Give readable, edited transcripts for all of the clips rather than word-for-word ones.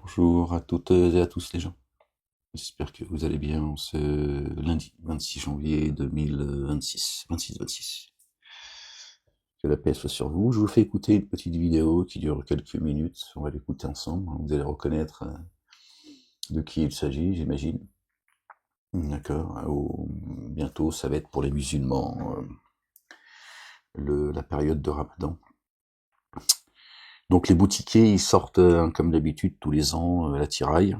Bonjour à toutes et à tous les gens. J'espère que vous allez bien ce lundi 26 janvier 2026. 26. Que la paix soit sur vous. Je vous fais écouter une petite vidéo qui dure quelques minutes. On va l'écouter ensemble. Vous allez reconnaître de qui il s'agit, j'imagine. D'accord. Bientôt, ça va être pour les musulmans la période de Ramadan. Donc les boutiquiers, ils sortent comme d'habitude tous les ans la tiraille,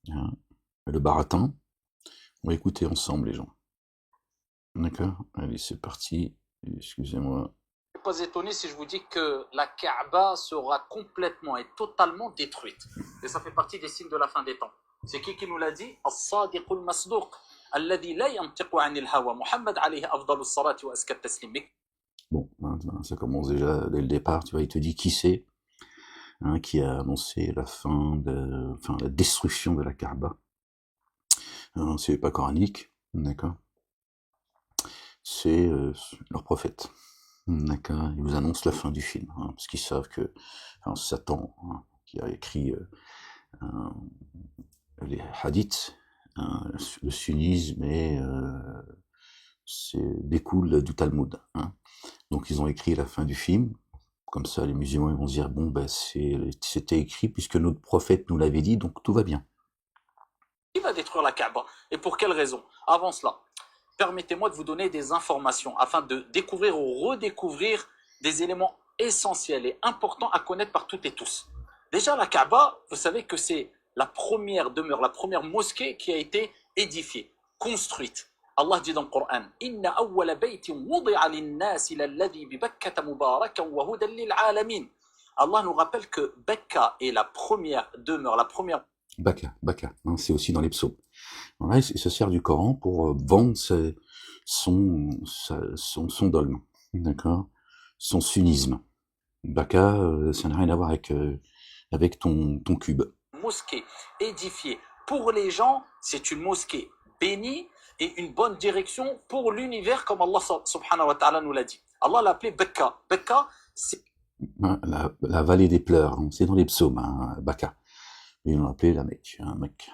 hein, le baratin. On va écouter ensemble les gens. D'accord. Allez, c'est parti. Excusez-moi. Pas étonné si je vous dis que la Kaaba sera complètement et totalement détruite. Et ça fait partie des signes de la fin des temps. C'est qui nous l'a dit? As-Sadiqul Masduq, alladhi la yantiqu anil hawa. Muhammad alayhi afdalus salati wa askat taslim. Bon, ça commence déjà dès le départ. Tu vois, il te dit qui c'est, hein, qui a annoncé la destruction de la Kaaba. C'est pas coranique, d'accord. C'est leur prophète. D'accord, ils vous annoncent la fin du film, hein, parce qu'ils savent que Satan, hein, qui a écrit les hadiths, hein, le sunnisme découle du Talmud. Hein. Donc ils ont écrit la fin du film, comme ça les musulmans ils vont se dire bon ben c'était écrit puisque notre prophète nous l'avait dit, donc tout va bien. Qui va détruire la Kaaba? Et pour quelle raison? Avant cela, permettez-moi de vous donner des informations afin de découvrir ou redécouvrir des éléments essentiels et importants à connaître par toutes et tous. Déjà, la Kaaba, vous savez que c'est la première demeure, la première mosquée qui a été édifiée, construite. Allah dit dans le Coran, Inna awwala baytin wudi'a lin-nasi lalladhi bi Bakkata mubarakan wa hudan lil-alamin. Allah nous rappelle que Bakka est la première demeure, la première. Baka, hein, c'est aussi dans les psaumes. Là, il se sert du Coran pour vendre son dogme, d'accord, son sunnisme. Baka, ça n'a rien à voir avec ton cube. Mosquée édifiée pour les gens, c'est une mosquée bénie et une bonne direction pour l'univers, comme Allah subhanahu wa ta'ala nous l'a dit. Allah l'a appelé Bekka. Bekka, c'est la vallée des pleurs, hein, c'est dans les psaumes, hein, Baka. Ils l'ont appelé la Mecque, hein, Mecque.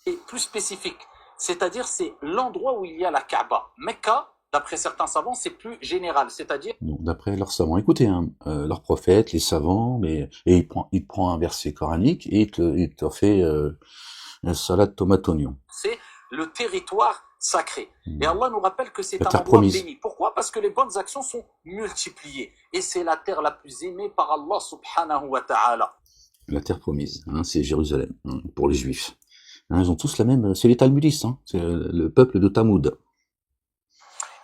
Et plus spécifique, c'est-à-dire c'est l'endroit où il y a la Kaaba. Mecca, d'après certains savants, c'est plus général, c'est-à-dire... Donc, d'après leurs savants, écoutez, hein, leurs prophètes, les savants, et il prend un verset coranique et il te fait salade tomate oignon. C'est le territoire sacré. Et Allah nous rappelle que c'est La un terre endroit promise. béni. Pourquoi? Parce que les bonnes actions sont multipliées. Et c'est la terre la plus aimée par Allah subhanahu wa ta'ala. La terre promise, hein, c'est Jérusalem, hein, pour les Juifs. Hein, ils ont tous la même, c'est les Talmudistes, hein, c'est le peuple de Tamoud.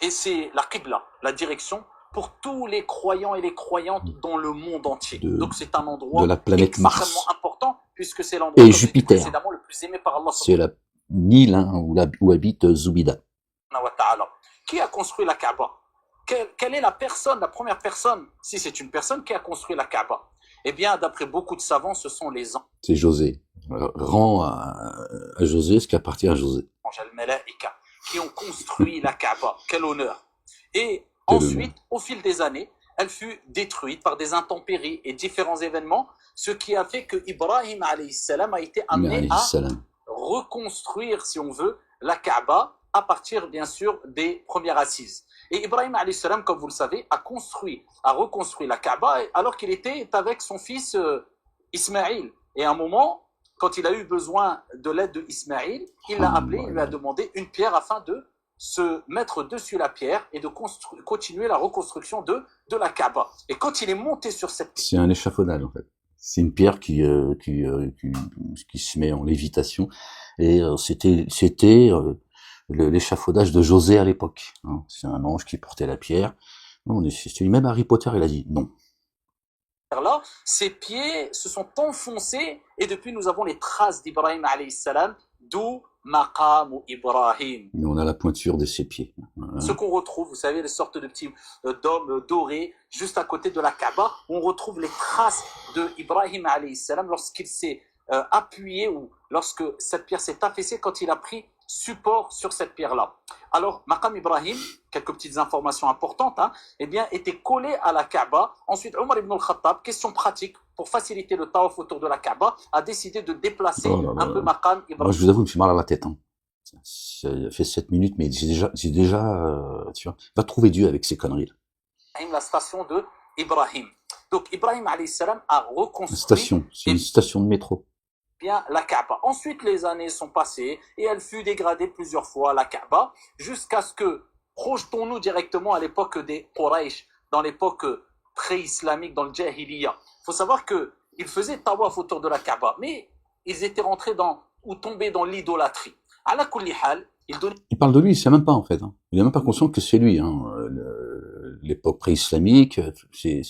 Et c'est la Qibla, la direction pour tous les croyants et les croyantes dans le monde entier. Donc c'est un endroit de la planète extrêmement Mars. important puisque c'est l'endroit et Jupiter. Précédemment le plus aimé par Allah. C'est la Nil, hein, où habite Zoubida. Qui a construit la Kaaba? Quelle est la personne, la première personne, si c'est une personne qui a construit la Kaaba? Eh bien, d'après beaucoup de savants, ce sont les anges. C'est José. Rends à José ce qui appartient à José. Qui ont construit la Kaaba. Quel honneur. Et ensuite, au fil des années, elle fut détruite par des intempéries et différents événements, ce qui a fait que Ibrahim alayhi salam a été amené à reconstruire, si on veut, la Kaaba à partir, bien sûr, des premières assises. Et Ibrahim alayhi salam, comme vous le savez, a reconstruit la Kaaba alors qu'il était avec son fils Ismaïl. Et à un moment, quand il a eu besoin de l'aide de Ismaïl, il l'a appelé, il lui a demandé une pierre afin de se mettre dessus la pierre et de continuer la reconstruction de la Kaaba. Et quand il est monté sur cette pierre... C'est un échafaudage, en fait. C'est une pierre qui se met en lévitation. Et c'était l'échafaudage de José à l'époque. Hein. C'est un ange qui portait la pierre. Même Harry Potter, il a dit non. Là, ses pieds se sont enfoncés et depuis nous avons les traces d'Ibrahim alayhi salam, d'où Maqam Ibrahim. Mais on a la pointure de ses pieds. Voilà. Ce qu'on retrouve, vous savez, les sortes de petits dômes dorés juste à côté de la Kaaba, on retrouve les traces de Ibrahim alayhi salam lorsqu'il s'est appuyé ou lorsque cette pierre s'est affaissée quand il a pris support sur cette pierre-là. Alors, Maqam Ibrahim, quelques petites informations importantes, eh bien, était collé à la Kaaba. Ensuite, Omar ibn al-Khattab, question pratique, pour faciliter le tawaf autour de la Kaaba, a décidé de déplacer un peu Maqam Ibrahim. Moi, je vous avoue, je me suis mal à la tête. Ça fait 7 minutes, mais j'ai déjà tu vois, va trouver Dieu avec ces conneries. La station de Ibrahim. Donc, Ibrahim alayhi salam a reconstruit. Station, c'est une station de métro. Bien, la Kaaba. Ensuite, les années sont passées et elle fut dégradée plusieurs fois, la Kaaba, jusqu'à ce que, projetons-nous directement à l'époque des Quraysh, dans l'époque pré-islamique, dans le Jahiliya. Il faut savoir qu'ils faisaient tawaf autour de la Kaaba, mais ils étaient rentrés ou tombés dans l'idolâtrie. À la kulli hal, il parle de lui, il sait même pas en fait. Il n'est même pas conscient que c'est lui. L'époque pré-islamique, c'est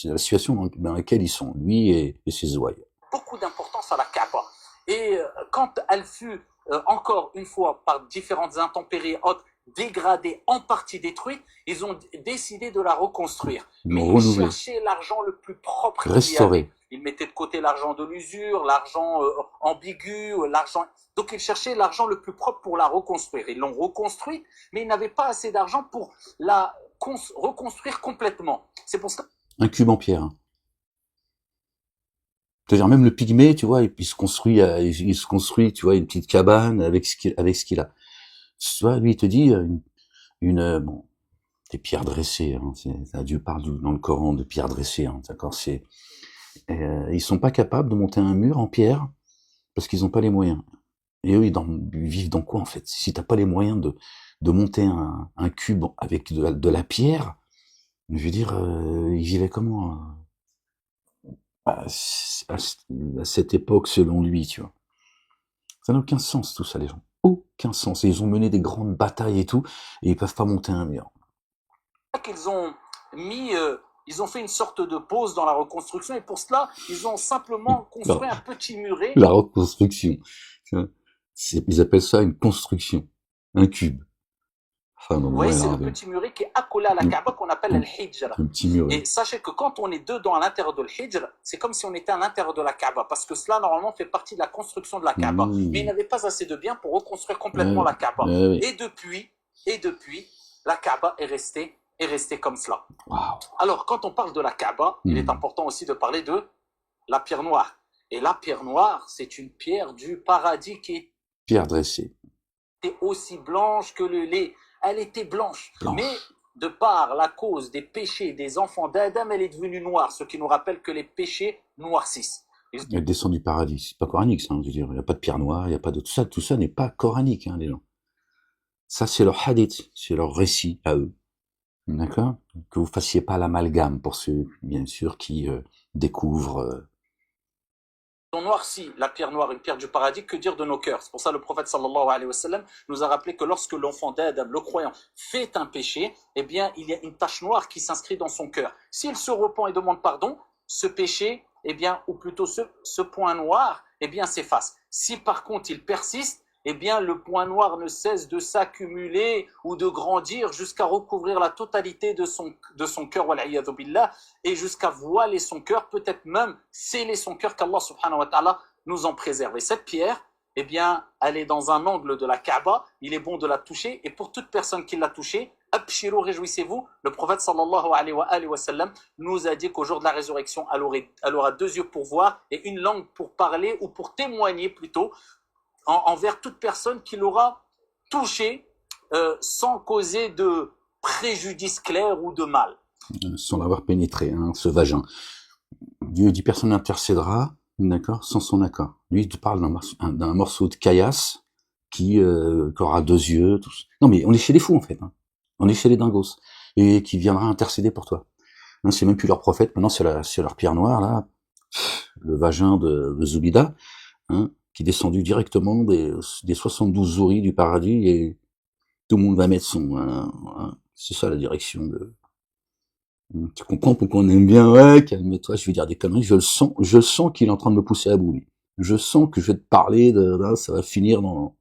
la situation dans laquelle ils sont, lui et ses ouailles. Beaucoup d'importance à la Kaaba. Et quand elle fut, encore une fois, par différentes intempéries hautes, dégradée, en partie détruite, ils ont décidé de la reconstruire. Mais ils cherchaient l'argent le plus propre qu'il y avait. Ils mettaient de côté l'argent de l'usure, l'argent ambigu, l'argent... Donc ils cherchaient l'argent le plus propre pour la reconstruire. Ils l'ont reconstruite, mais ils n'avaient pas assez d'argent pour la reconstruire complètement. C'est pour ça... Un cube en pierre. C'est-à-dire même le pygmée, tu vois, il se construit, tu vois, une petite cabane avec ce qu'il a. Tu vois, lui, il te dit bon, des pierres dressées. Dieu parle dans le Coran de pierres dressées. D'accord, ils sont pas capables de monter un mur en pierre parce qu'ils ont pas les moyens. Et eux, ils vivent dans quoi en fait? Si t'as pas les moyens de monter un cube avec de la pierre, je veux dire, ils vivaient comment? À cette époque, selon lui, tu vois. Ça n'a aucun sens, tout ça, les gens. Aucun sens. Et ils ont mené des grandes batailles et tout, et ils peuvent pas monter un mur. Ils ont ils ont fait une sorte de pause dans la reconstruction, et pour cela, ils ont simplement construit un petit muret. La reconstruction. Ils appellent ça une construction. Un cube. Enfin, vous voyez, c'est le petit muret qui est accolé à la Kaaba qu'on appelle al-Hijr. Et sachez que quand on est dedans à l'intérieur de l'Hijr, c'est comme si on était à l'intérieur de la Kaaba, parce que cela, normalement, fait partie de la construction de la Kaaba. Mais ils n'avaient pas assez de biens pour reconstruire complètement la Kaaba. Et depuis, la Kaaba est restée comme cela. Wow. Alors, quand on parle de la Kaaba, il est important aussi de parler de la pierre noire. Et la pierre noire, c'est une pierre du paradis qui est pierre dressée. Aussi blanche que le lait. Elle était blanche. Mais de par la cause des péchés des enfants d'Adam, elle est devenue noire, ce qui nous rappelle que les péchés noircissent. Elle descend du paradis. C'est pas coranique, ça. Je veux dire, il n'y a pas de pierre noire, il n'y a pas de tout ça. Tout ça n'est pas coranique, les gens. Ça, c'est leur hadith, c'est leur récit à eux. D'accord? Que vous fassiez pas l'amalgame pour ceux, bien sûr, qui découvrent. On noircit la pierre noire, une pierre du paradis, que dire de nos cœurs? C'est pour ça le prophète sallallahu alayhi wa sallam nous a rappelé que lorsque l'enfant d'Adam, le croyant, fait un péché, eh bien, il y a une tache noire qui s'inscrit dans son cœur. S'il se repent et demande pardon, ce péché, eh bien, ou plutôt ce point noir, eh bien, s'efface. Si par contre il persiste, eh bien, le point noir ne cesse de s'accumuler ou de grandir jusqu'à recouvrir la totalité de son cœur, wal'iyadhu billah, et jusqu'à voiler son cœur, peut-être même sceller son cœur, qu'Allah subhanahu wa ta'ala nous en préserve. Et cette pierre, eh bien, elle est dans un angle de la Kaaba, il est bon de la toucher, et pour toute personne qui l'a touchée, abshirou, réjouissez-vous, le prophète sallallahu alayhi wa sallam nous a dit qu'au jour de la résurrection, elle aura 2 yeux pour voir et une langue pour parler, ou pour témoigner plutôt, envers toute personne qui l'aura touché sans causer de préjudice clair ou de mal. Sans l'avoir pénétré, ce vagin. Dieu dit personne n'intercédera, d'accord, sans son accord. Lui, il te parle d'un morceau de caillasse qui aura 2 yeux. Tout. Non, mais on est chez les fous, en fait. On est chez les dingos. Et qui viendra intercéder pour toi. C'est même plus leur prophète, maintenant c'est leur pierre noire, là. Le vagin de Zoubida, qui est descendu directement des 72 zouris du paradis, et tout le monde va mettre c'est ça la direction de... Tu comprends pourquoi on aime bien? Ouais, calme-toi, je vais dire des conneries, je sens qu'il est en train de me pousser à bout, lui. Je sens que je vais te parler ça va finir dans...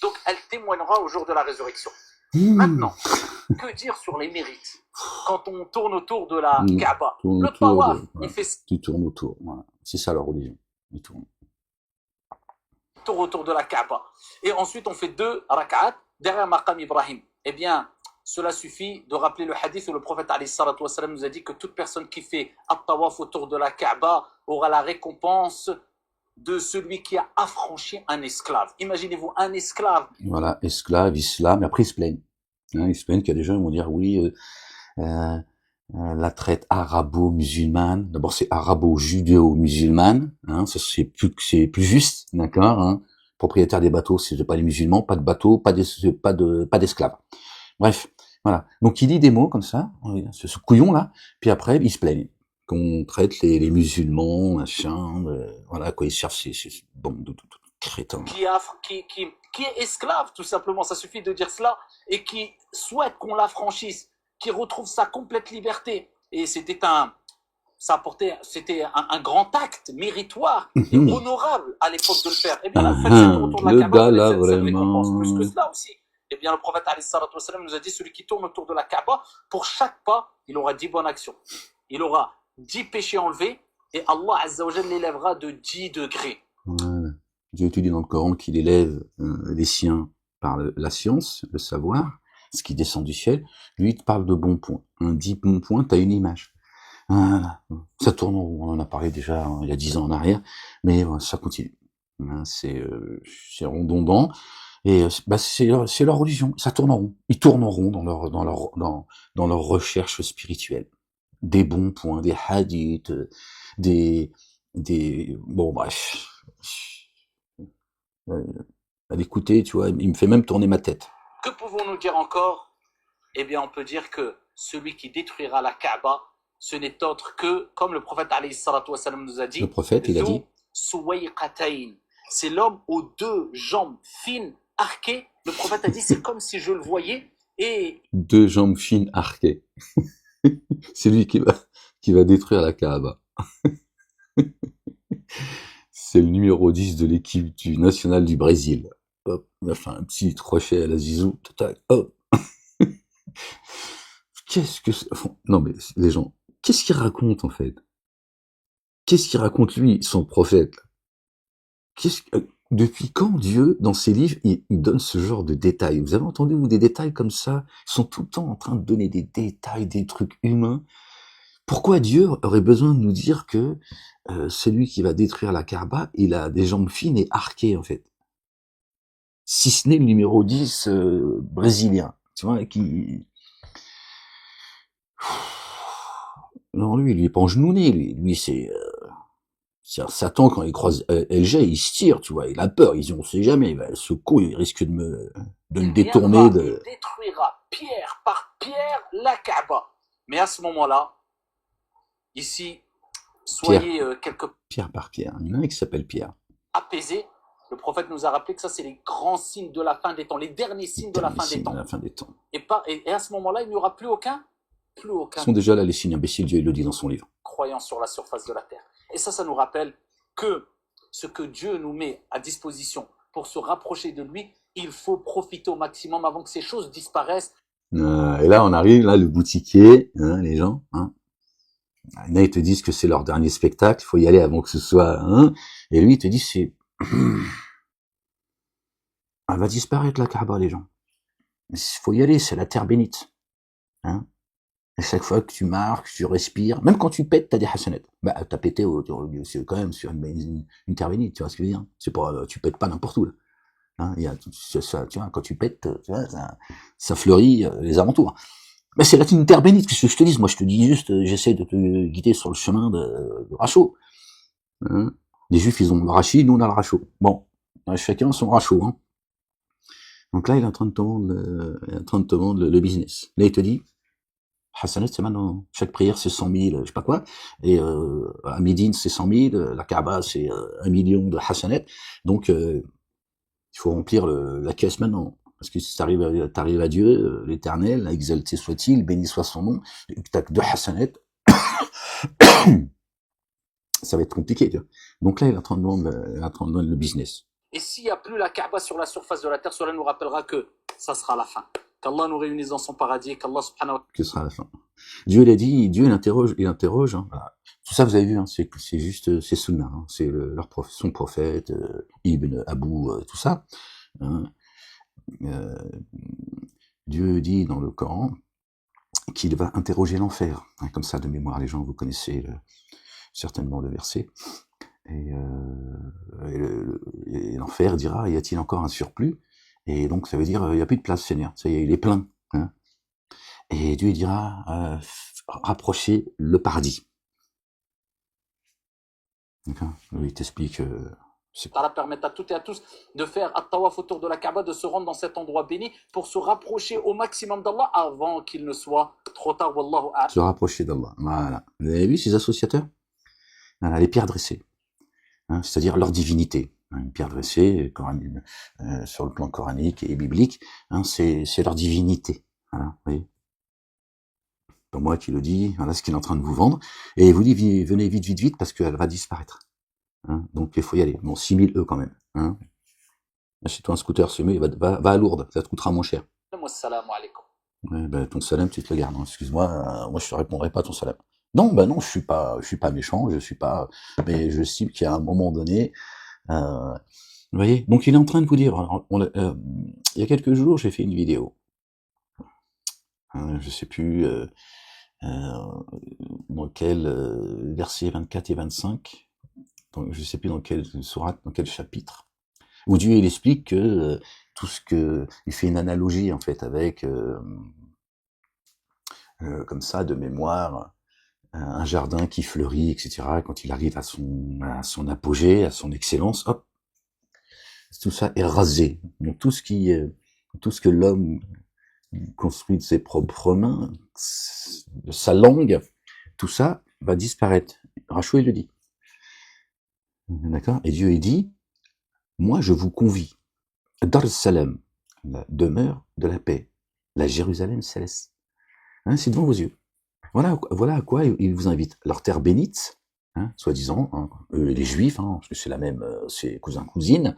Donc elle témoignera au jour de la résurrection. Maintenant, que dire sur les mérites? Quand on tourne autour de la Kaaba, le tawaf, on fait... Tu tournes autour, voilà. C'est ça leur religion, ils tournent. tour autour de la Kaaba. Et ensuite, on fait 2 rak'at derrière Maqam Ibrahim. Eh bien, cela suffit de rappeler le hadith où le prophète alayhi salatu wassalam nous a dit que toute personne qui fait at-tawaf autour de la Kaaba aura la récompense de celui qui a affranchi un esclave. Imaginez-vous un esclave. Voilà, esclave, islam, et après ils se plaignent. Hein, ils se plaignent qu'il y a des gens qui vont dire oui, la traite arabo-musulmane. D'abord c'est arabo-judéo-musulmane, hein, ça c'est plus juste, d'accord. Hein. Propriétaire des bateaux, c'est pas les musulmans, pas de bateaux, pas d'esclaves. Bref, voilà. Donc il dit des mots comme ça, ce couillon là, puis après il se plaigne qu'on traite les musulmans, machin, voilà quoi, ils cherchent ces bandes de crétins. Qui est esclave tout simplement, ça suffit de dire cela, et qui souhaite qu'on l'affranchisse, qui retrouve sa complète liberté. Et c'était un grand acte méritoire et honorable à l'époque de le faire. Eh bien, là, faites ce tour autour de la Kaaba, là, cette vraiment... récompense, plus que cela aussi. Eh bien, le prophète alayhi salatu wassalam nous a dit, celui qui tourne autour de la Kaaba, pour chaque pas, il aura 10 bonnes actions. Il aura 10 péchés enlevés, et Allah azza wa jalla l'élèvera de 10 degrés. Voilà. Dieu te dit dans le Coran qu'il élève les siens par la science, le savoir, ce qui descend du ciel. Lui, il te parle de bons points. Un 10 bons points, t'as une image. Voilà. Ça tourne en rond, on en a parlé déjà il y a 10 ans en arrière, mais ça continue. Hein, c'est redondant, et c'est leur religion, ça tourne en rond. Ils tournent en rond dans leur recherche spirituelle. Des bons points, des hadiths, bon bref. À l'écouter, tu vois, il me fait même tourner ma tête. Que pouvons-nous dire encore? Eh bien, on peut dire que celui qui détruira la Kaaba, ce n'est autre que, comme le prophète alayhi salatu wassalam nous a dit, le prophète, il a dit, c'est l'homme aux 2 jambes fines, arquées. Le prophète a dit, c'est comme si je le voyais, et 2 jambes fines arquées. C'est lui qui va détruire la Kaaba. C'est le numéro 10 de l'équipe nationale du Brésil. Hop, il a fait un petit crochet à la Zizou. Hop. Non mais les gens, qu'est-ce qu'il raconte en fait? Qu'est-ce qu'il raconte lui, son prophète? Depuis quand Dieu, dans ses livres, il donne ce genre de détails? Vous avez entendu, vous, des détails comme ça? Ils sont tout le temps en train de donner des détails, des trucs humains. Pourquoi Dieu aurait besoin de nous dire que celui qui va détruire la Kaaba, il a des jambes fines et arquées, en fait? Si ce n'est le numéro 10 brésilien, tu vois, qui... Non, lui, il est pas engenouné, lui c'est Satan, quand il croise LG, il se tire, tu vois, il a peur, il dit, on sait jamais, ce con, il risque de me détourner il détruira pierre par pierre la Kaaba. Mais à ce moment-là, ici, soyez pierre par pierre. Il y en a un qui s'appelle Pierre. Apaisé. Le prophète nous a rappelé que ça, c'est les grands signes de la fin des temps, les derniers signes de la fin des temps. Et à ce moment-là, il n'y aura plus aucun. Ils sont déjà là, les signes imbéciles, Dieu il le dit dans son livre. Croyant sur la surface de la terre. Et ça nous rappelle que ce que Dieu nous met à disposition pour se rapprocher de lui, il faut profiter au maximum avant que ces choses disparaissent. Et là, on arrive, là, le boutiquier, hein, les gens, hein. Là, ils te disent que c'est leur dernier spectacle, il faut y aller avant que ce soit, hein. Et lui, il te dit, elle va disparaître la Kaaba, les gens. Il faut y aller, c'est la terre bénite. Hein. Et chaque fois que tu marches, tu respires, même quand tu pètes, t'as des hasanettes. T'as pété, c'est quand même sur une terre bénite, tu vois ce que je veux dire? C'est pas, tu pètes pas n'importe où, là. Hein, ça, tu vois, quand tu pètes, tu vois, ça fleurit les alentours. Mais c'est là une terre bénite, qu'est-ce que je te dis? Moi, je te dis juste, j'essaie de te guider sur le chemin de Rachot. Hein. Les Juifs, ils ont le rachis, nous, on a le rachot. Bon, chacun son rachot, hein. Donc là, il est en train de te vendre le business. Là, il te dit, Hassanet, c'est maintenant, chaque prière, c'est 100 000, je sais pas quoi. Et à Médine, c'est 100 000. La Kaaba, c'est 1 million de Hassanet. Donc, il faut remplir la caisse maintenant. Parce que si t'arrives à Dieu, l'Éternel, exalté soit-il, béni soit son nom, et que t'as que 2 Hassanet, ça va être compliqué, tu vois. Donc là, il est en train de vendre le business. Et s'il n'y a plus la Kaaba sur la surface de la terre, cela nous rappellera que ça sera la fin. qu'Allah nous réunisse dans son paradis, qu'Allah subhanahu wa Que sera la fin. Dieu l'a dit, Dieu il interroge, hein, voilà. Tout ça vous avez vu, hein, c'est juste, c'est Sunna, hein, c'est son prophète, Ibn Abu, tout ça. Hein. Dieu dit dans le Coran qu'il va interroger l'enfer, hein, comme ça de mémoire, les gens vous connaissez certainement le verset. Et l'enfer dira, y a-t-il encore un surplus? Et donc ça veut dire, il n'y a plus de place, Seigneur, ça y est, il est plein. Hein. Et Dieu dira, rapprochez le paradis. D'accord. Il t'explique. ta'ala permette à toutes et à tous de faire at-tawaf autour de la Kaaba, de se rendre dans cet endroit béni pour se rapprocher au maximum d'Allah avant qu'il ne soit trop tard. Wallahu a'lam. Se rapprocher d'Allah. Voilà. Vous avez vu ces associateurs? Voilà, les pierres dressées. Hein, c'est-à-dire leur divinité. Une pierre dressée, sur le plan coranique et biblique, hein, c'est leur divinité. Voilà, vous voyez. Pas moi qui le dis, voilà ce qu'il est en train de vous vendre. Et il vous dit, venez vite, vite, vite, parce qu'elle va disparaître. Hein, donc il faut y aller. Bon, 6000 € quand même. Hein. Achète-toi un scooter semi, va à Lourdes, ça te coûtera moins cher. Assalamu alaikum. Ouais, ben, ton salam, tu te le gardes. Hein. Excuse-moi, moi je te répondrai pas à ton salam. Non, ben non, je suis pas méchant, mais je estime qu'il y a un moment donné, vous voyez. Donc il est en train de vous dire, il y a quelques jours, j'ai fait une vidéo. Je sais plus dans quel verset 24 et 25. Donc, je sais plus dans quelle sourate, dans quel chapitre, où Dieu il explique que tout ce que il fait une analogie en fait avec comme ça de mémoire un jardin qui fleurit, etc. Quand il arrive à son apogée, à son excellence, hop, tout ça est rasé. Donc tout ce que l'homme construit de ses propres mains, de sa langue, tout ça va disparaître. Rachou il le dit. D'accord? Et Dieu il dit, moi je vous convie, Dar Salam, la demeure de la paix, la Jérusalem céleste. Hein, c'est devant vos yeux. Voilà à quoi il vous invite. Leur terre bénite, hein, soi-disant, hein, eux et les Juifs, hein, parce que c'est la même, c'est cousin-cousine,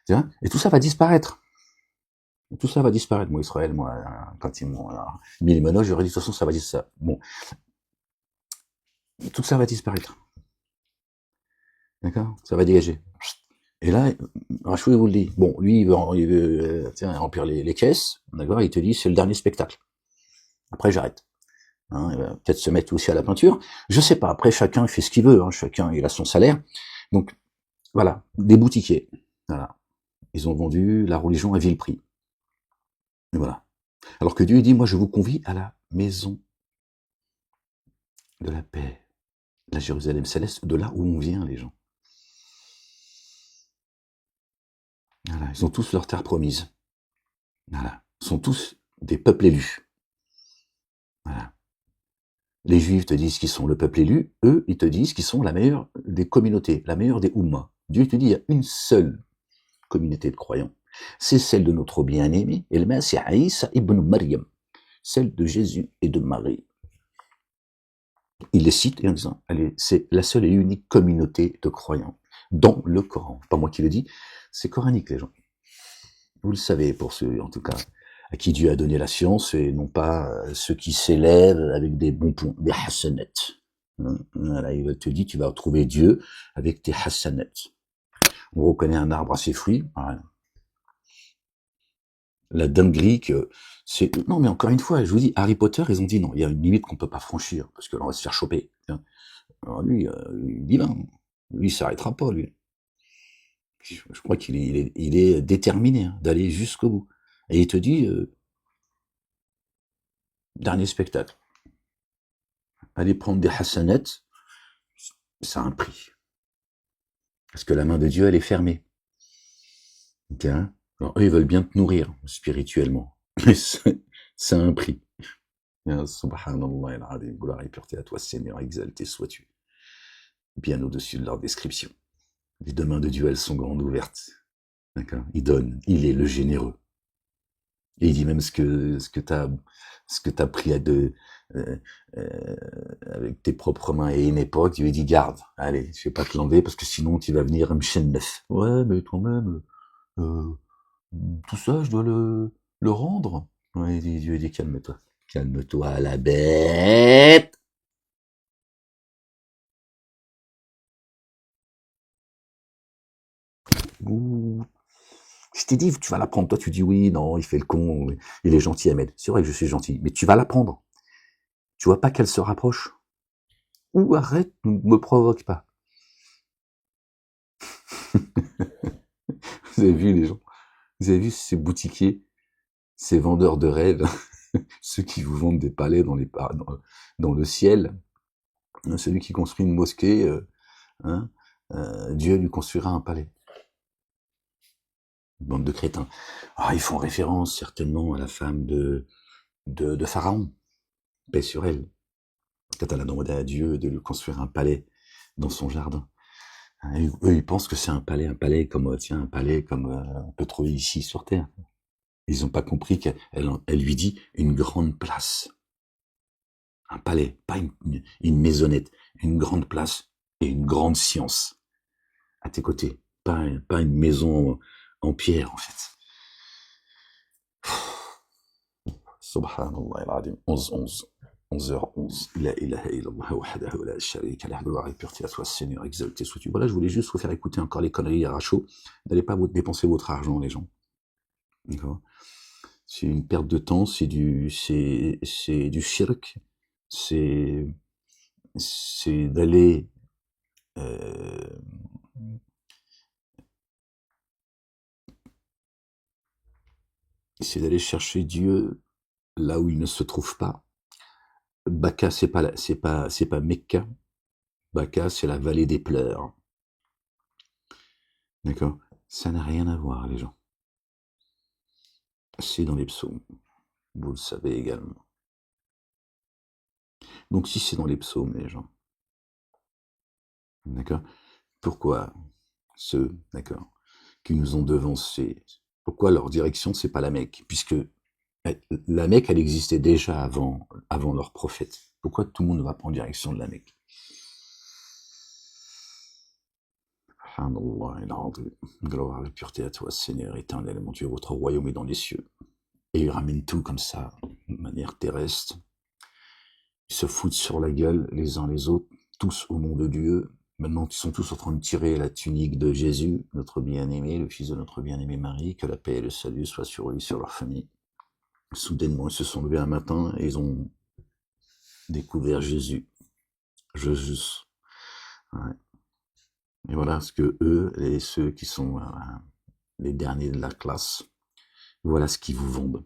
et tout ça va disparaître. Tout ça va disparaître. Moi, Israël, quand ils m'ont mis les menottes, j'aurais dit, de toute façon, ça va disparaître. Bon. Tout ça va disparaître. D'accord? Ça va dégager. Et là, Rachou, il vous le dit. Bon, lui, il veut remplir les caisses. D'accord? Il te dit, c'est le dernier spectacle. Après, j'arrête. Hein, il va peut-être se mettre aussi à la peinture. Je sais pas. Après, chacun fait ce qu'il veut. Hein, chacun, il a son salaire. Donc, voilà. Des boutiquiers. Voilà. Ils ont vendu la religion à vil prix. Et voilà. Alors que Dieu dit, moi, je vous convie à la maison de la paix, la Jérusalem céleste, de là où on vient, les gens. Voilà, ils ont tous leur terre promise. Voilà, ils sont tous des peuples élus. Voilà. Les Juifs te disent qu'ils sont le peuple élu, eux, ils te disent qu'ils sont la meilleure des communautés, la meilleure des Oummas. Dieu te dit, il y a une seule communauté de croyants. C'est celle de notre bien-aimé, El-Masih Isa ibn Maryam, celle de Jésus et de Marie. Il les cite en disant, c'est la seule et unique communauté de croyants dans le Coran. Pas moi qui le dis, c'est coranique, les gens. Vous le savez, pour ceux, en tout cas, à qui Dieu a donné la science, et non pas ceux qui s'élèvent avec des bons points, des hasanat. Voilà, il te dit, tu vas retrouver Dieu avec tes hasanat. On reconnaît un arbre à ses fruits. Voilà. La dinguerie que c'est... Non, mais encore une fois, je vous dis, Harry Potter, ils ont dit non, il y a une limite qu'on peut pas franchir, parce que là, on va se faire choper. Alors lui, il est divin. Lui, il s'arrêtera pas, lui. Je crois qu'il est déterminé hein, d'aller jusqu'au bout. Et il te dit, dernier spectacle. Aller prendre des hasanats, ça a un prix. Parce que la main de Dieu, elle est fermée. Okay, hein. Alors eux, ils veulent bien te nourrir spirituellement. Mais c'est un prix. Subhanallah al-Azim, gloire et pureté à toi, Seigneur, exalté sois-tu. Bien au-dessus de leur description. Les deux mains de Dieu, elles sont grandes ouvertes. D'accord? Il donne, il est le généreux. Et il dit même ce que t'as pris avec tes propres mains et une époque, il lui dit garde, allez, je vais pas te l'enlever parce que sinon tu vas venir me neuf. Ouais, mais quand même, tout ça, je dois le rendre. Ouais, Dieu dit calme-toi. Calme-toi, la bête. Ouh. Je t'ai dit, tu vas l'apprendre. Toi, tu dis oui, non, il fait le con, il est gentil, Ahmed. C'est vrai que je suis gentil, mais tu vas l'apprendre. Tu vois pas qu'elle se rapproche? Ou arrête, ne me provoque pas. Vous avez vu les gens? Vous avez vu ces boutiquiers, ces vendeurs de rêves, ceux qui vous vendent des palais dans le ciel? Celui qui construit une mosquée, hein, Dieu lui construira un palais. Bande de crétins. Ah, ils font référence certainement à la femme de Pharaon, paix sur elle, quand elle a demandé à Dieu de lui construire un palais dans son jardin. Eux, ils pensent que c'est un palais comme, tiens, un palais comme on peut trouver ici sur Terre. Ils n'ont pas compris qu'elle lui dit une grande place. Un palais, pas une maisonnette, une grande place et une grande science à tes côtés. Pas une maison en pierre, en fait. Subhanallah al-Azim. 11h11. 11h11. La ilaha illallah wahdahu la sharika lah. Gloire et pureté à toi, Seigneur, exalté sois-tu. Voilà, je voulais juste vous faire écouter encore les conneries à chaud. N'allez pas vous dépenser votre argent, les gens. D'accord? C'est une perte de temps, c'est du shirk, c'est d'aller c'est d'aller chercher Dieu là où il ne se trouve pas. Baka, c'est pas Mecca. Baka, c'est la vallée des pleurs. D'accord? Ça n'a rien à voir, les gens. C'est dans les psaumes. Vous le savez également. Donc, si c'est dans les psaumes, les gens. D'accord? Pourquoi ceux, d'accord, qui nous ont devancés, pourquoi leur direction, c'est pas la Mecque? Puisque la Mecque, elle existait déjà avant leur prophète. Pourquoi tout le monde ne va pas en direction de la Mecque? Gloire et pureté à toi, Seigneur éternel, mon Dieu, votre royaume est dans les cieux. Et ils ramènent tout comme ça, de manière terrestre. Ils se foutent sur la gueule les uns les autres, tous au nom de Dieu. Maintenant, ils sont tous en train de tirer la tunique de Jésus, notre bien-aimé, le fils de notre bien-aimé Marie, que la paix et le salut soient sur lui, sur leur famille. Soudainement, ils se sont levés un matin et ils ont découvert Jésus. Jésus. Ouais. Et voilà ce que eux, et ceux qui sont les derniers de la classe, voilà ce qu'ils vous vendent.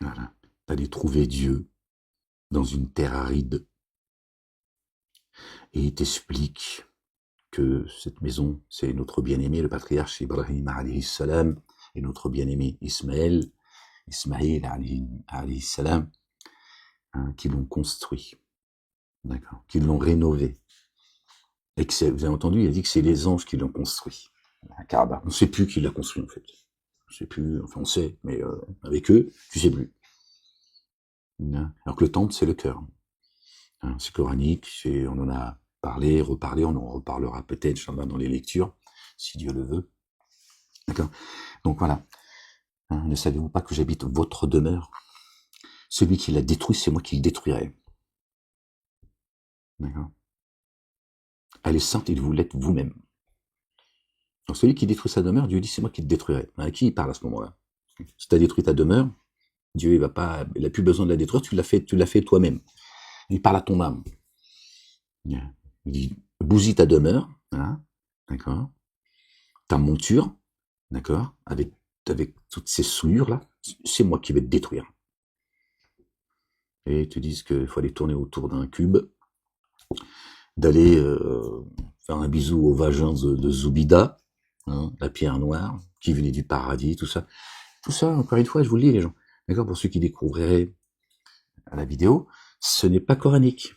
Voilà. D'aller trouver Dieu dans une terre aride. Et il t'explique que cette maison, c'est notre bien-aimé, le patriarche Ibrahim alayhi salam, et notre bien-aimé Ismaël alayhi salam, qui l'ont construit, d'accord, qui l'ont rénové. Et que vous avez entendu, il a dit que c'est les anges qui l'ont construit. La Kaaba. On ne sait plus qui l'a construit en fait. On ne sait plus, enfin on sait, mais avec eux, tu sais plus. Alors que le temple, c'est le cœur. C'est coranique, on en a parlé, reparlé, on en reparlera peut-être dans les lectures, si Dieu le veut. D'accord? Donc voilà. Ne savez-vous pas que j'habite votre demeure? Celui qui l'a détruit, c'est moi qui le détruirai. D'accord? Elle est sainte et vous l'êtes vous-même. Donc celui qui détruit sa demeure, Dieu dit c'est moi qui le détruirai. À qui il parle à ce moment-là? Si tu as détruit ta demeure, Dieu il n'a plus besoin de la détruire, tu l'as fait toi-même. Il parle à ton âme. Il dit bousille ta demeure, hein, d'accord? Ta monture, d'accord? Avec toutes ces souillures là, c'est moi qui vais te détruire. Et ils te disent qu'il faut aller tourner autour d'un cube, d'aller faire un bisou au vagin de Zoubida, hein, la pierre noire, qui venait du paradis, tout ça. Tout ça, encore une fois, je vous le dis, les gens. D'accord? Pour ceux qui découvriraient à la vidéo, ce n'est pas coranique.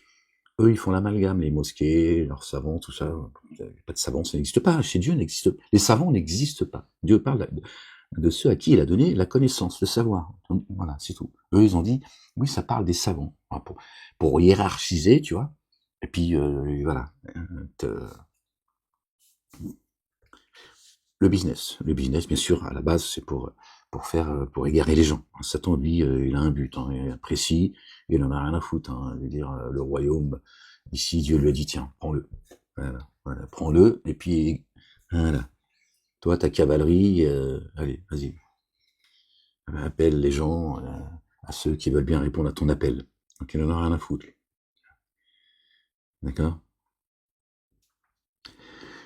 Eux, ils font l'amalgame, les mosquées, leurs savants, tout ça. Pas de savants, ça n'existe pas. Chez Dieu, n'existe pas. Les savants n'existent pas. Dieu parle de ceux à qui il a donné la connaissance, le savoir. Donc, voilà, c'est tout. Eux, ils ont dit, oui, ça parle des savants. Pour hiérarchiser, tu vois. Et puis, voilà. Le business, bien sûr, à la base, c'est pour pour égarer les gens. Satan, lui, il a un but précis, il en a rien à foutre. Je veux dire, le royaume, ici, Dieu lui a dit, tiens, prends-le. Voilà, prends-le, et puis, voilà. Toi, ta cavalerie, allez, vas-y. Appelle les gens, à ceux qui veulent bien répondre à ton appel. Donc, il en a rien à foutre. D'accord?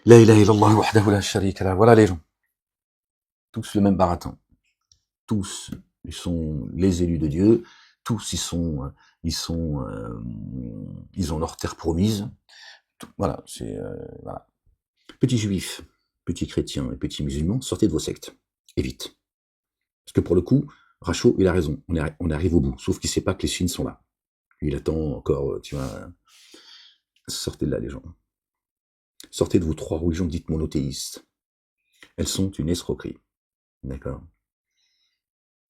La ilaha illallah wahdahu la sharika lah. Voilà les gens. Tous le même baratin. Tous, ils sont les élus de Dieu. Tous, ils ont leur terre promise. Voilà, voilà. Petits juifs, petits chrétiens et petits musulmans, sortez de vos sectes. Et vite. Parce que pour le coup, Rachaud, il a raison. On arrive au bout. Sauf qu'il sait pas que les signes sont là. Il attend encore, tu vois. Sortez de là, les gens. Sortez de vos 3 religions dites monothéistes. Elles sont une escroquerie. D'accord?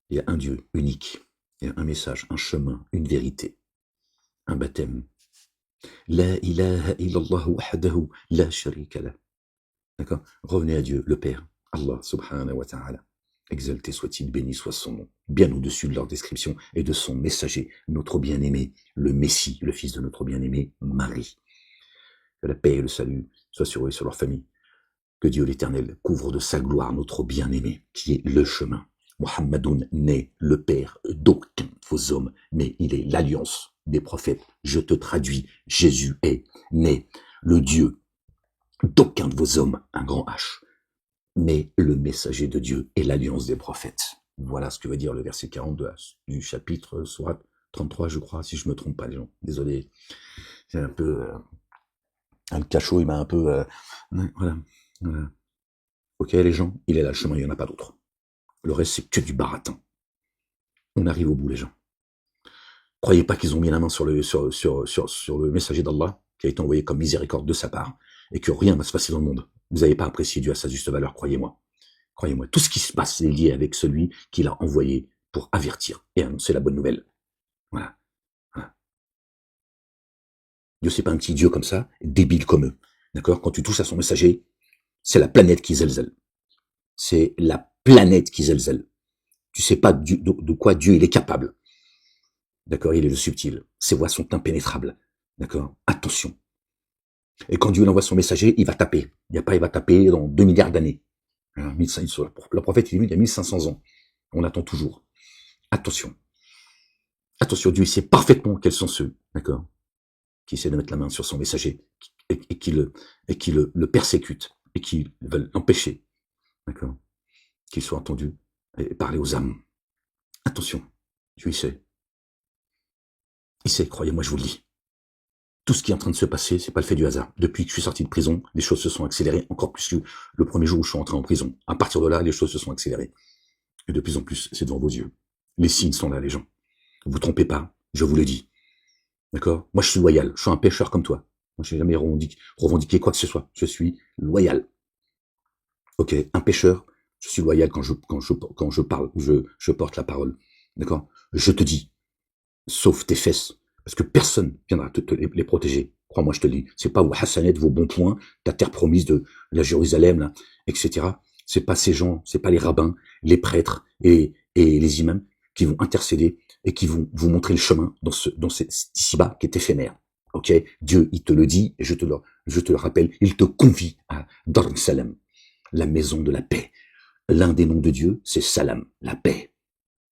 Il y a un Dieu unique. Il y a un message, un chemin, une vérité, un baptême. La ilaha illallah wahdahu la sharika lah. D'accord? Revenez à Dieu, le Père, Allah subhanahu wa ta'ala. Exalté soit-il, béni soit son nom, bien au-dessus de leur description et de son messager, notre bien-aimé, le Messie, le fils de notre bien-aimé Marie. Que la paix et le salut soient sur eux et sur leur famille. Que Dieu l'Éternel couvre de sa gloire notre bien-aimé, qui est le chemin. Muhammadoun n'est le père d'aucun de vos hommes, mais il est l'alliance des prophètes. Je te traduis, Jésus est né le Dieu d'aucun de vos hommes, un grand H, mais le messager de Dieu est l'alliance des prophètes. Voilà ce que veut dire le verset 42 du chapitre sourate 33, je crois, si je me trompe pas, les gens. Désolé, c'est un peu... le cachot, il m'a un peu... voilà. Ok, les gens, il est là le chemin, il n'y en a pas d'autre. Le reste, c'est que du baratin. On arrive au bout, les gens. Croyez pas qu'ils ont mis la main sur le messager d'Allah, qui a été envoyé comme miséricorde de sa part, et que rien va se passer dans le monde. Vous n'avez pas apprécié Dieu à sa juste valeur, croyez-moi. Croyez-moi, tout ce qui se passe est lié avec celui qu'il a envoyé pour avertir et annoncer la bonne nouvelle. Voilà. Dieu, c'est pas un petit Dieu comme ça, débile comme eux. D'accord? Quand tu touches à son messager, c'est la planète qui zèle. C'est la planète qui zèle. Tu sais pas de quoi Dieu il est capable. D'accord? Il est le subtil. Ses voies sont impénétrables. D'accord? Attention. Et quand Dieu envoie son messager, il va taper. Il va taper dans 2 milliards d'années. Le prophète, il est venu il y a 1500 ans. On attend toujours. Attention. Attention, Dieu, il sait parfaitement quels sont ceux, d'accord, qui essaient de mettre la main sur son messager et qui le persécutent et qui veulent l'empêcher, d'accord, qu'il soit entendu et parler aux âmes. Attention, Dieu, il sait. Il sait, croyez-moi, je vous le dis. Tout ce qui est en train de se passer, c'est pas le fait du hasard. Depuis que je suis sorti de prison, les choses se sont accélérées encore plus que le premier jour où je suis entré en prison. À partir de là, les choses se sont accélérées. Et de plus en plus, c'est devant vos yeux. Les signes sont là, les gens. Vous trompez pas, je vous le dis. D'accord? Moi, je suis loyal. Je suis un pêcheur comme toi. Moi, je n'ai jamais revendiqué quoi que ce soit. Je suis loyal. Ok? Un pêcheur, je suis loyal quand je parle, je porte la parole. D'accord? Je te dis, sauf tes fesses. Parce que personne viendra te les protéger. Crois-moi, je te le dis. C'est pas vos hassanettes, vos bons points, ta terre promise de la Jérusalem, là, etc. C'est pas ces gens, c'est pas les rabbins, les prêtres et les imams qui vont intercéder et qui vont vous montrer le chemin dans cet ici-bas qui est éphémère. Ok? Dieu, il te le dit, et je te le rappelle, il te convie à Dar Salam, la maison de la paix. L'un des noms de Dieu, c'est Salam, la paix.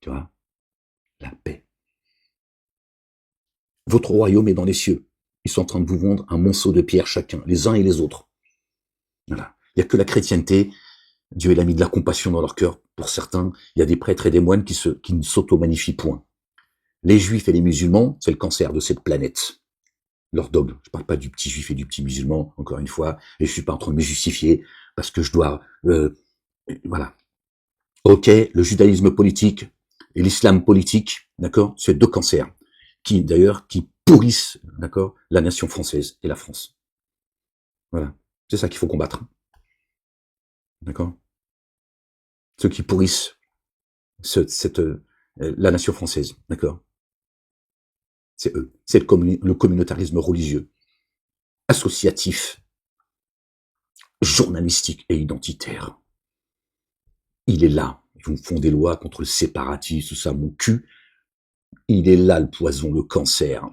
Tu vois? La paix. Votre royaume est dans les cieux. Ils sont en train de vous vendre un monceau de pierres chacun, les uns et les autres. Voilà. Il n'y a que la chrétienté. Dieu il a mis de la compassion dans leur cœur pour certains. Il y a des prêtres et des moines qui ne s'auto-magnifient point. Les juifs et les musulmans, c'est le cancer de cette planète. Leur dogme. Je parle pas du petit juif et du petit musulman, encore une fois, et je suis pas en train de me justifier parce que je dois, voilà. Ok, le judaïsme politique et l'islam politique, d'accord, c'est 2 cancers qui pourrissent, d'accord, la nation française et la France. Voilà, c'est ça qu'il faut combattre, d'accord. Ceux qui pourrissent la nation française, d'accord. C'est eux, c'est le communautarisme religieux, associatif, journalistique et identitaire. il est là. Ils vous font des lois contre le séparatisme, tout ça, mon cul. Il est là, le poison, le cancer.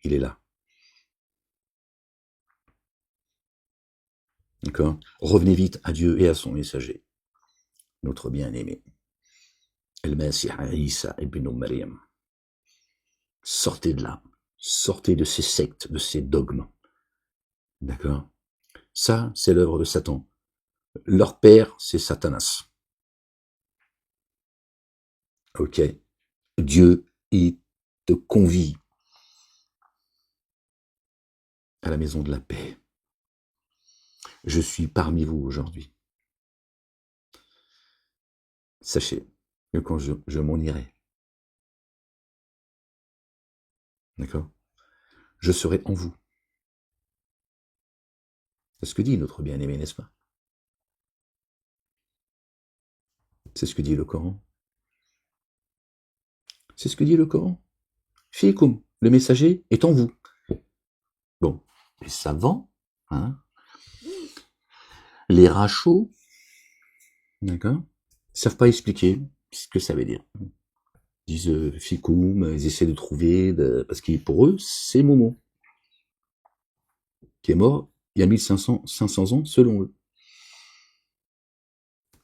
Il est là. D'accord? Revenez vite à Dieu et à son messager, notre bien-aimé. El-Masih Isa ibn Maryam. Sortez de là. Sortez de ces sectes, de ces dogmes. D'accord? Ça, c'est l'œuvre de Satan. Leur père, c'est Satanas. Ok? Dieu, il te convie à la maison de la paix. Je suis parmi vous aujourd'hui. Sachez que quand je m'en irai, d'accord? Je serai en vous. C'est ce que dit notre bien-aimé, n'est-ce pas? C'est ce que dit le Coran. C'est ce que dit le Coran. Fikum, le messager est en vous. Bon, les savants, hein, les rachos, d'accord, ils savent pas expliquer ce que ça veut dire. Ils disent fikum, ils essaient de trouver, parce que pour eux, c'est Momo, qui est mort il y a 500 ans selon eux.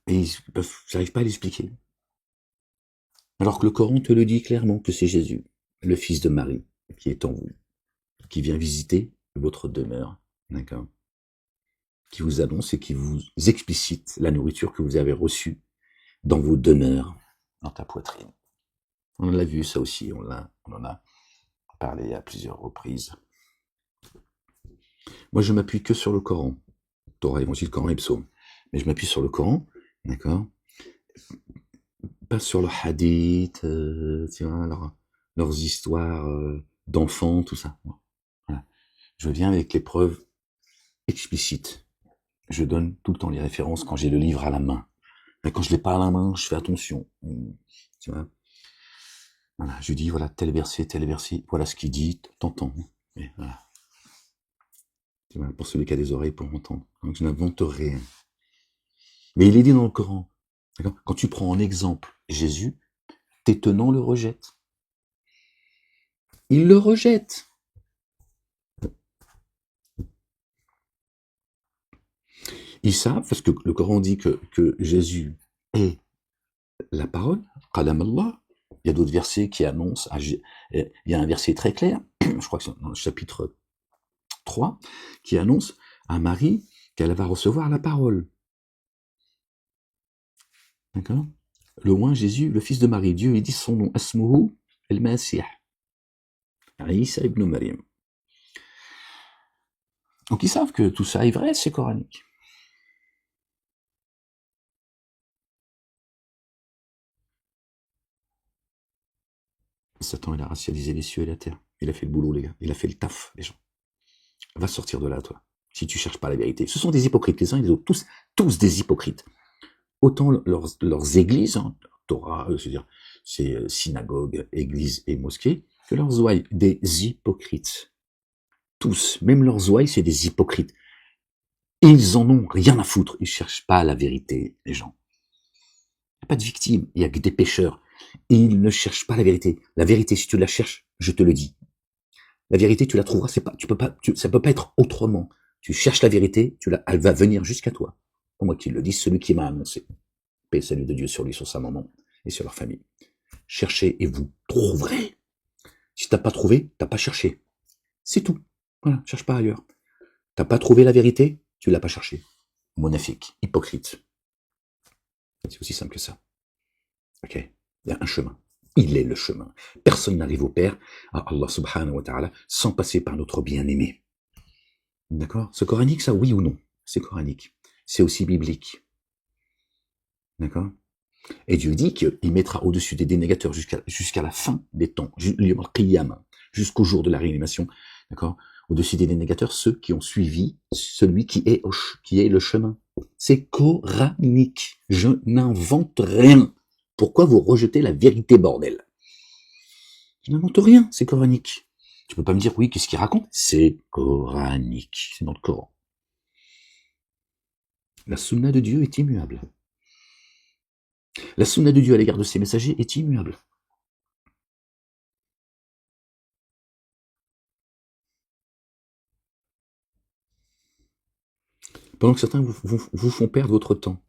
Et ils n'arrivent pas à l'expliquer. Alors que le Coran te le dit clairement que c'est Jésus, le fils de Marie, qui est en vous, qui vient visiter votre demeure, d'accord, qui vous annonce et qui vous explicite la nourriture que vous avez reçue dans vos demeures, dans ta poitrine. On l'a vu, ça aussi, on en a parlé à plusieurs reprises. Moi, je m'appuie que sur le Coran. Torah, Évangile, Coran et Psaume. Mais je m'appuie sur le Coran, d'accord? Pas sur le hadith, tu vois, leurs histoires d'enfants, tout ça. Voilà. Je viens avec les preuves explicites. Je donne tout le temps les références quand j'ai le livre à la main. Mais quand je l'ai pas à la main, je fais attention. Tu vois. Voilà, je dis voilà tel verset, voilà ce qu'il dit, t'entends. Mais voilà. Tu vois, pour celui qui a des oreilles pour entendre. Donc je n'invente rien. Mais il est dit dans le Coran. D'accord? Quand tu prends en exemple Jésus, tes tenants le rejettent. Ils le rejettent. Ils savent, parce que le Coran dit que Jésus est la parole, Qalam Allah. Il y a d'autres versets qui annoncent, il y a un verset très clair, je crois que c'est dans le chapitre 3, qui annonce à Marie qu'elle va recevoir la parole. D'accord? Le loin Jésus, le fils de Marie, Dieu, il dit son nom, Asmuhu el-Masih, Isa ibn Maryam. Donc ils savent que tout ça est vrai, c'est coranique. Satan, il a racialisé les cieux et la terre. Il a fait le boulot, les gars. Il a fait le taf, les gens. Va sortir de là, toi. Si tu cherches pas la vérité. Ce sont des hypocrites, les uns et les autres. Tous des hypocrites. Autant leurs églises, hein, Torah, c'est-à-dire c'est synagogues, églises et mosquées, que leurs ouailles, des hypocrites. Tous, même leurs ouailles, c'est des hypocrites. Et ils en ont rien à foutre. Ils cherchent pas la vérité, les gens. Il n'y a pas de victimes, il y a que des pécheurs. Et ils ne cherchent pas la vérité. La vérité, si tu la cherches, je te le dis. La vérité, tu la trouveras, ça peut pas être autrement. Tu cherches la vérité, elle va venir jusqu'à toi. Pour moi qui le dis, celui qui m'a annoncé. Paix et salut de Dieu sur lui, sur sa maman et sur leur famille. Cherchez et vous trouverez. Si t'as pas trouvé, t'as pas cherché. C'est tout. Voilà, cherche pas ailleurs. T'as pas trouvé la vérité, tu l'as pas cherché. Monafique, hypocrite. C'est aussi simple que ça. Ok? Il y a un chemin. Il est le chemin. Personne n'arrive au Père, à Allah subhanahu wa ta'ala, sans passer par notre bien-aimé. D'accord? C'est coranique ça, oui ou non? C'est coranique. C'est aussi biblique. D'accord? Et Dieu dit qu'il mettra au-dessus des dénégateurs jusqu'à la fin des temps, jusqu'au jour de la réanimation, d'accord? Au-dessus des dénégateurs, ceux qui ont suivi celui qui est le chemin. C'est coranique. Je n'invente rien. Pourquoi vous rejetez la vérité, bordel? Je n'invente rien, c'est coranique. Tu peux pas me dire, oui, qu'est-ce qu'il raconte? C'est coranique. C'est dans le Coran. La sunna de Dieu est immuable. La sunna de Dieu à l'égard de ses messagers est immuable. Pendant que certains vous font perdre votre temps.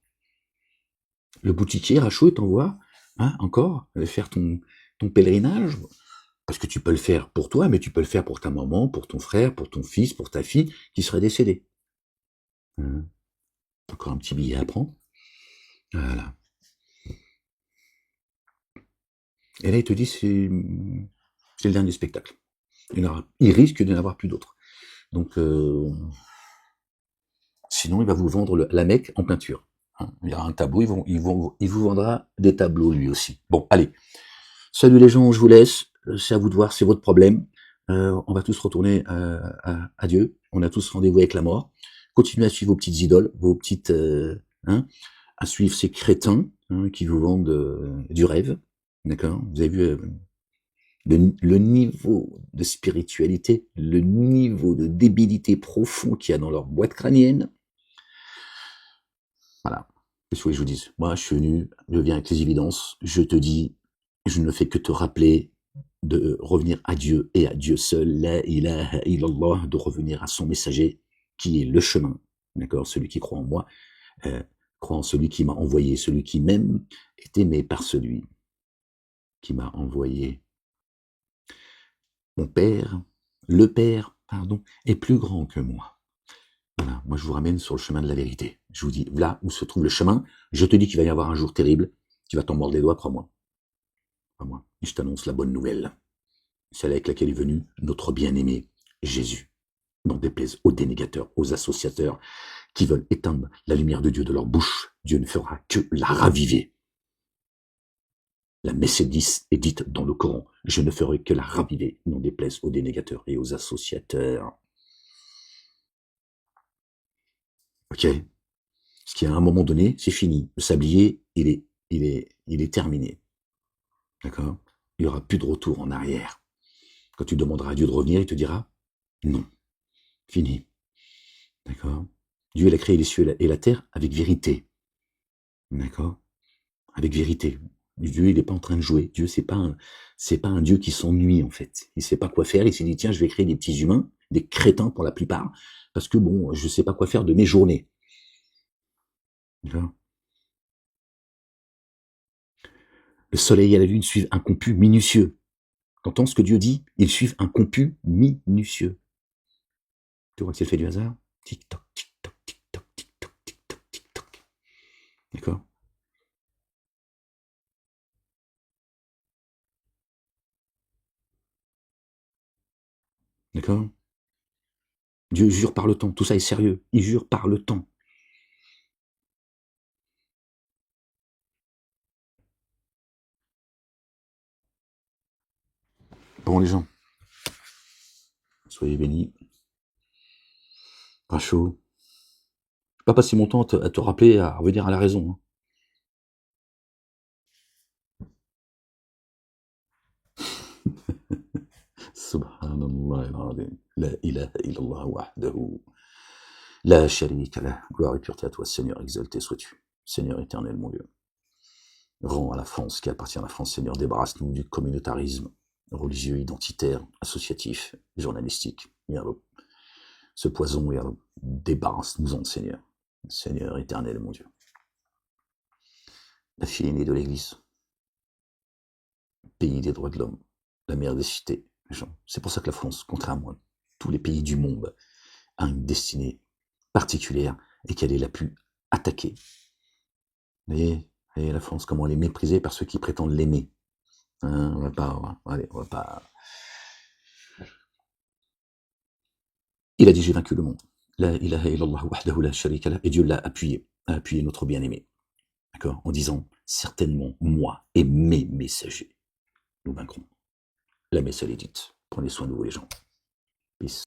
Le boutiquier Rachaud t'envoie, encore, faire ton pèlerinage, parce que tu peux le faire pour toi, mais tu peux le faire pour ta maman, pour ton frère, pour ton fils, pour ta fille, qui serait décédée. Encore un petit billet à prendre. Voilà. Et là, il te dit, c'est le dernier spectacle. Il risque de n'avoir plus d'autres. Donc, sinon, il va vous vendre la Mecque en peinture. Il y aura un tableau, il vous vendra des tableaux lui aussi. Bon, allez. Salut les gens, je vous laisse. C'est à vous de voir, c'est votre problème. On va tous retourner à Dieu. On a tous rendez-vous avec la mort. Continuez à suivre vos petites idoles, vos petites, à suivre ces crétins qui vous vendent du rêve. D'accord? Vous avez vu le niveau de spiritualité, le niveau de débilité profond qu'il y a dans leur boîte crânienne. Voilà. Qu'est-ce que je vous dis? Moi, je suis venu, je viens avec les évidences. Je te dis, je ne fais que te rappeler de revenir à Dieu et à Dieu seul, la ilaha illallah, de revenir à son messager, qui est le chemin. D'accord? Celui qui croit en moi, croit en celui qui m'a envoyé, celui qui m'aime est aimé par celui qui m'a envoyé. Mon Père, le Père, pardon, est plus grand que moi. Voilà, moi je vous ramène sur le chemin de la vérité. Je vous dis, là où se trouve le chemin, je te dis qu'il va y avoir un jour terrible, tu vas t'en mordre les doigts, crois-moi. Crois-moi. Et je t'annonce la bonne nouvelle. Celle avec laquelle est venu notre bien-aimé Jésus. N'en déplaise aux dénégateurs, aux associateurs, qui veulent éteindre la lumière de Dieu de leur bouche. Dieu ne fera que la raviver. La messe est dite dans le Coran. Je ne ferai que la raviver, n'en déplaise aux dénégateurs et aux associateurs. Ok? Ce qui à un moment donné, c'est fini. Le sablier, il est terminé. D'accord? Il n'y aura plus de retour en arrière. Quand tu demanderas à Dieu de revenir, il te dira non. Fini. D'accord? Dieu, il a créé les cieux et la terre avec vérité. D'accord? Avec vérité. Dieu, il n'est pas en train de jouer. Dieu, c'est pas un Dieu qui s'ennuie, en fait. Il sait pas quoi faire. Il s'est dit, tiens, je vais créer des petits humains, des crétins pour la plupart, parce que bon, je sais pas quoi faire de mes journées. D'accord? Le soleil et la lune suivent un comput minutieux. T'entends ce que Dieu dit? Ils suivent un comput minutieux. Tu vois que c'est le fait du hasard? Tic-toc, tic-toc, tic-toc, tic-toc, tic-toc, tic-toc. D'accord? D'accord? Dieu jure par le temps. Tout ça est sérieux. Il jure par le temps. Bon, les gens, soyez bénis. Pas chaud. Je vais pas passer mon temps à te rappeler, à revenir à la raison. Subhanallah al-azim. La ilaha illallah wahdahu. La sharika lah. Gloire et pureté à toi, Seigneur, exalté sois-tu. Seigneur éternel, mon Dieu. Rends à la France, qui appartient à la France, Seigneur, débarrasse-nous du communautarisme religieux, identitaire, associatif, journalistique. Ce poison, débarrasse-nous-en, Seigneur. Seigneur éternel, mon Dieu. La fille aînée de l'Église, pays des droits de l'homme, la mère des cités. C'est pour ça que la France, contrairement à tous les pays du monde, a une destinée particulière et qu'elle est la plus attaquée. Vous voyez, la France, comment elle est méprisée par ceux qui prétendent l'aimer. On va pas. Il a dit, j'ai vaincu le monde. La ilaha illallah wahdahu la sharika lah. Et Dieu l'a appuyé, a appuyé notre bien-aimé. D'accord? En disant, certainement, moi et mes messagers, nous vaincrons. La messe, elle est dite. Prenez soin de vous, les gens. Peace.